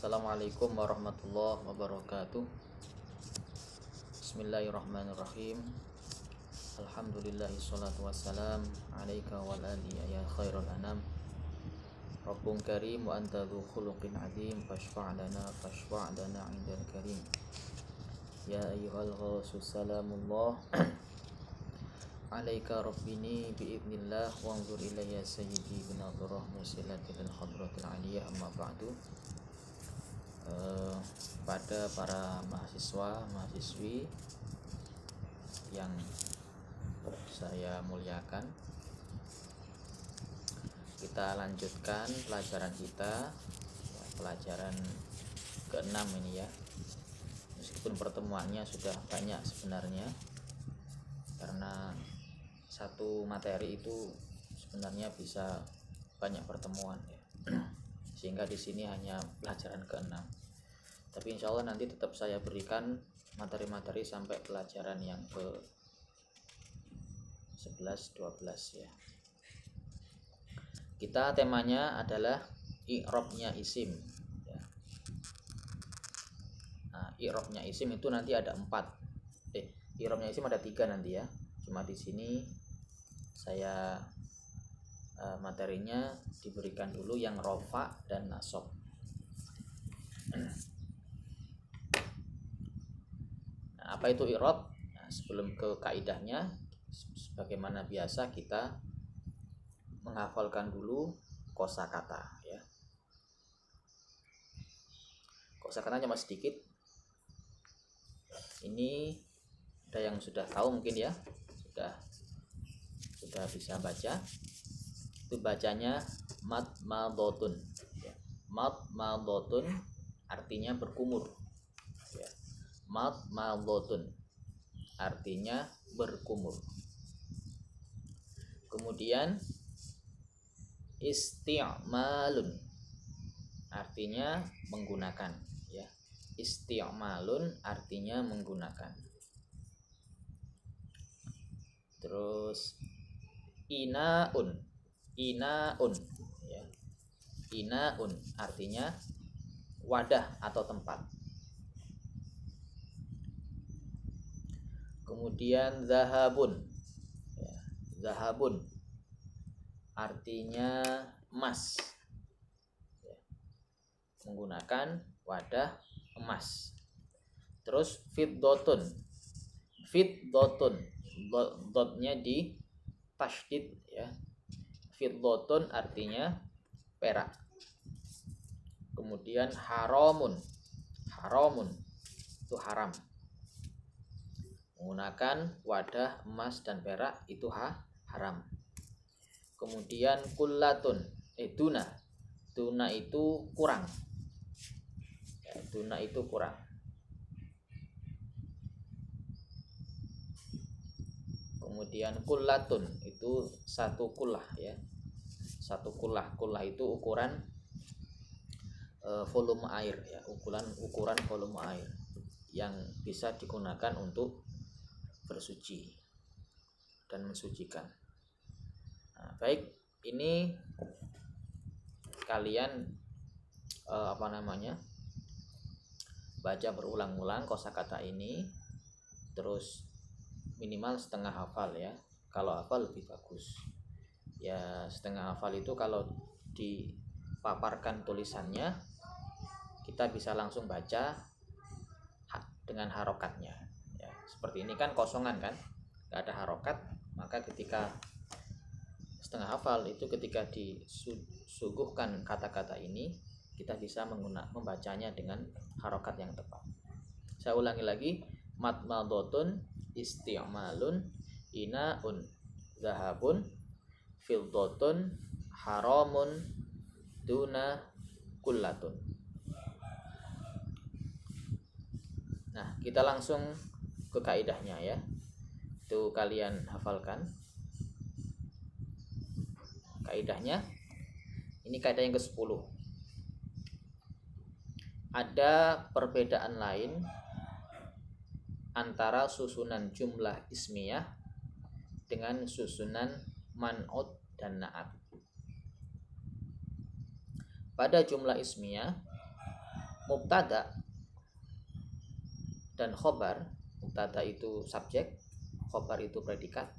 Assalamualaikum warahmatullahi wabarakatuh. Bismillahirrahmanirrahim. Alhamdulillahi salatu wassalam alaika wal ali ya khairul anam. Rabbun karim wa anta dhu khuluqin azim fashfa' lana indal karim. Ya ayyuhal ghasus salamullah alaika rabbini bi'idnillah wanzur ilayya sayyidi binadrah musilatil hadratil aliyah amma ba'du. Pada para mahasiswi yang saya muliakan, kita lanjutkan pelajaran kita, pelajaran ke-6 ini ya. Meskipun pertemuannya sudah banyak sebenarnya, karena satu materi itu sebenarnya bisa banyak pertemuan ya. Sehingga di sini hanya pelajaran ke-6. Tapi insya Allah nanti tetap saya berikan materi-materi sampai pelajaran yang ke 11, 12 ya. Kita temanya adalah i'rabnya isim ya. Nah, i'rabnya isim itu nanti ada 4. I'rabnya isim ada 3 nanti ya. Cuma di sini saya materinya diberikan dulu yang rofa dan nasab. Nah, apa itu i'rab? Nah, sebelum ke kaidahnya, sebagaimana biasa kita menghafalkan dulu kosakata ya. Kosakatanya cuma sedikit. Ini ada yang sudah tahu mungkin ya, sudah bisa baca. Itu bacanya madmadotun ya. Madmadotun artinya berkumur ya. Madmadotun artinya berkumur. Kemudian isti'malun artinya menggunakan ya. Isti'malun artinya menggunakan. Terus inaun ya. Inaun artinya wadah atau tempat. Kemudian zahabun ya. Zahabun artinya emas ya. Menggunakan wadah emas. Terus fiddotun dotnya di tasydid ya. Fiddotun artinya perak. Kemudian haramun itu haram. Menggunakan wadah emas dan perak itu haram. Kemudian kullatun duna itu kurang ya, duna itu kurang. Kemudian kullatun itu satu kullah ya. Satu kullah itu ukuran volume air ya, ukuran volume air yang bisa digunakan untuk bersuci dan mensucikan. Nah, baik, ini kalian baca berulang-ulang kosakata ini, terus minimal setengah hafal ya. Kalau hafal lebih bagus ya. Setengah hafal itu kalau dipaparkan tulisannya, kita bisa langsung baca dengan harokatnya ya. Seperti ini kan kosongan kan, gak ada harokat. Maka ketika setengah hafal itu, ketika disuguhkan kata-kata ini, kita bisa membacanya dengan harokat yang tepat. Saya ulangi lagi, madmadotun isti'malun inaun zahabun fiddotun haramun duna kullatun. Nah, kita langsung ke kaidahnya ya. Itu kalian hafalkan kaidahnya. Ini kaidah yang ke-10. Ada perbedaan lain antara susunan jumlah ismiyah dengan susunan man'ut dan na'at. Pada jumlah ismiyah mubtada dan khobar, mubtada itu subjek, khobar itu predikat,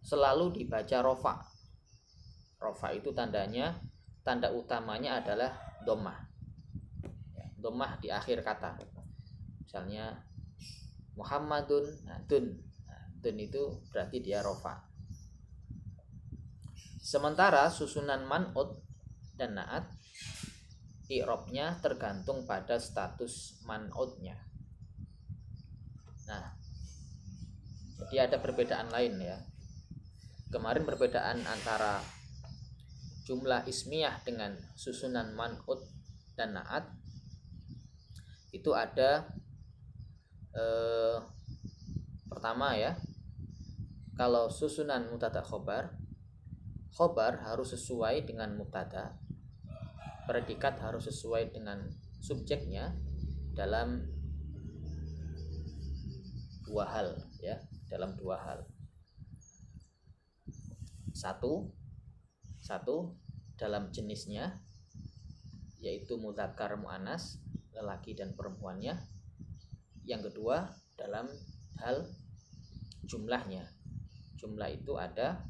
selalu dibaca rofa. Rofa itu tanda utamanya adalah dhammah. Dhammah di akhir kata. Misalnya Muhammadun, dun itu berarti dia rofa. Sementara susunan man'ut dan na'at, i'rabnya tergantung pada status man'utnya. Nah, jadi ada perbedaan lain ya. Kemarin perbedaan antara jumlah ismiyah dengan susunan man'ut dan na'at itu ada pertama ya, kalau susunan mubtada khobar harus sesuai dengan mubtada, predikat harus sesuai dengan subjeknya dalam dua hal ya, dalam dua hal. Satu dalam jenisnya, yaitu mudzakkar muannas, lelaki dan perempuannya. Yang kedua dalam hal jumlahnya. Jumlah itu ada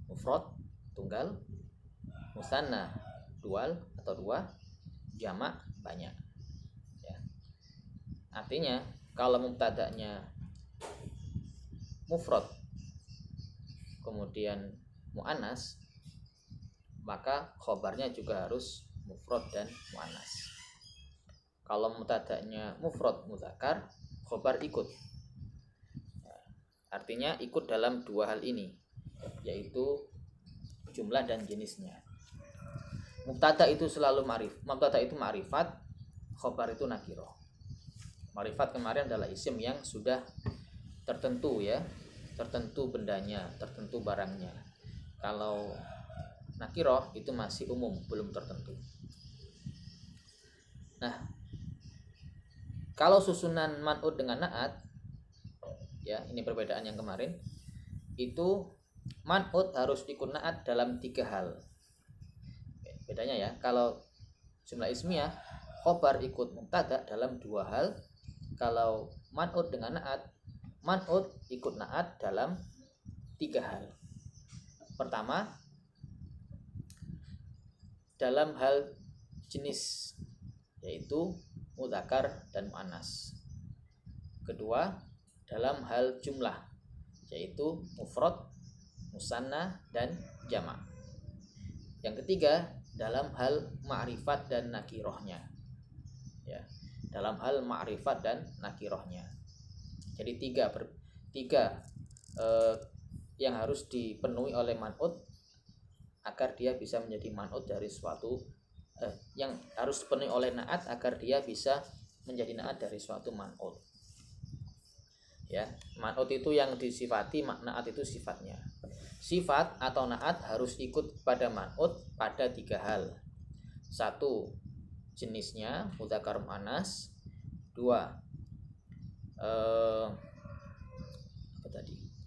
mufrad tunggal, musanna dual atau dua, jamak banyak ya. Artinya kalau mubtada'nya mufrad kemudian muannas, maka khobarnya juga harus mufrad dan muannas. Kalau mubtada'nya mufrad mudzakkar, khobar ikut. Artinya ikut dalam dua hal ini, yaitu jumlah dan jenisnya. Mubtada itu selalu mubtada itu ma'rifat, khobar itu nakirah. Ma'rifat kemarin adalah isim yang sudah tertentu ya, tertentu bendanya, tertentu barangnya. Kalau nakirah itu masih umum, belum tertentu. Nah, kalau susunan man'ut dengan na'at ya, ini perbedaan yang kemarin. Itu man'ut harus ikut na'at dalam tiga hal. Bedanya ya, kalau jumlah ismiyah khobar ikut mubtada dalam dua hal. Kalau man'ut dengan na'at, man'ut ikut na'at dalam tiga hal. Pertama, dalam hal jenis, yaitu mudzakkar dan muannas. Kedua, dalam hal jumlah, yaitu mufrad, musanna dan jamak. Yang ketiga, dalam hal ma'rifat dan nakirahnya. Ya, dalam hal ma'rifat dan nakirahnya. Jadi tiga yang harus dipenuhi oleh man'ut agar dia bisa menjadi man'ut dari suatu yang harus dipenuhi oleh na'at agar dia bisa menjadi na'at dari suatu man'ut. Ya, man'ut itu yang disifati, na'at itu sifatnya. Sifat atau na'at harus ikut pada man'ut pada tiga hal. Satu, jenisnya mudzakkar muannas. Dua,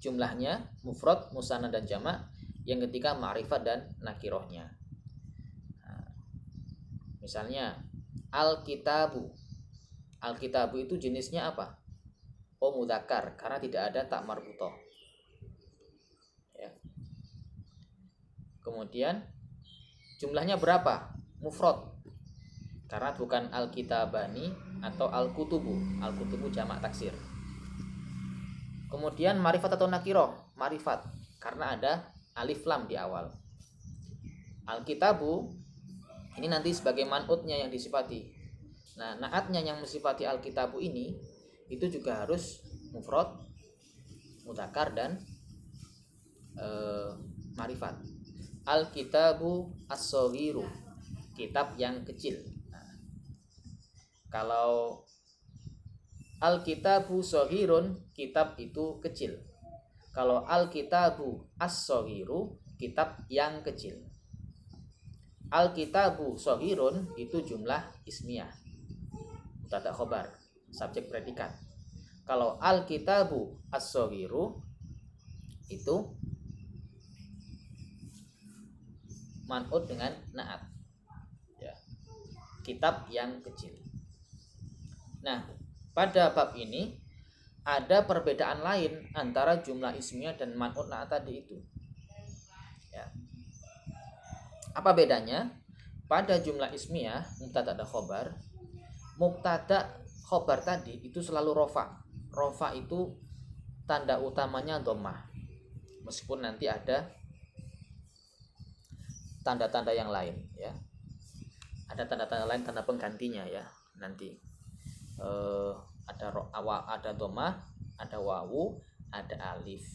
jumlahnya mufrad, musanna dan jamak. Yang ketiga ma'rifat dan nakirahnya. Nah, misalnya al-kitabu. Al-kitabu itu jenisnya apa? Mudzakkar, karena tidak ada tak marbutah. Ya. Kemudian jumlahnya berapa? Mufrad, karena bukan al-kitabani atau al-kutubu. Al-kutubu jamak taksir. Kemudian ma'rifat atau nakirah? Ma'rifat, karena ada alif lam di awal. Al-kitabu ini nanti sebagai man'utnya yang disifati. Nah, na'atnya yang mensifati al-kitabu ini itu juga harus mufrad, mudzakkar dan ma'rifat. Al-kitabu as-saghiru, kitab yang kecil. Nah, kalau al-kitabu saghirun, kitab itu kecil. Kalau al-kitabu as-saghiru, kitab yang kecil. Al-kitabu saghirun itu jumlah ismiyah, mubtada khobar, subjek predikat. Kalau al-kitabu as-saghiru itu man'ut dengan na'at. Ya. kitab yang kecil. Nah, pada bab ini ada perbedaan lain antara jumlah ismiyah dan man'ut na'at tadi itu. Ya. Apa bedanya? Pada jumlah ismiyah, mubtada dan khobar, mubtada khobar tadi itu selalu rofa. Rofa itu tanda utamanya dhammah. Meskipun nanti ada tanda-tanda yang lain, ya. Ada tanda-tanda lain, tanda penggantinya, ya. Nanti ada dhammah, ada wawu, ada alif.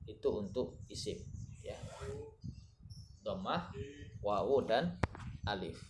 Itu untuk isim, ya. Dhammah, wawu dan alif.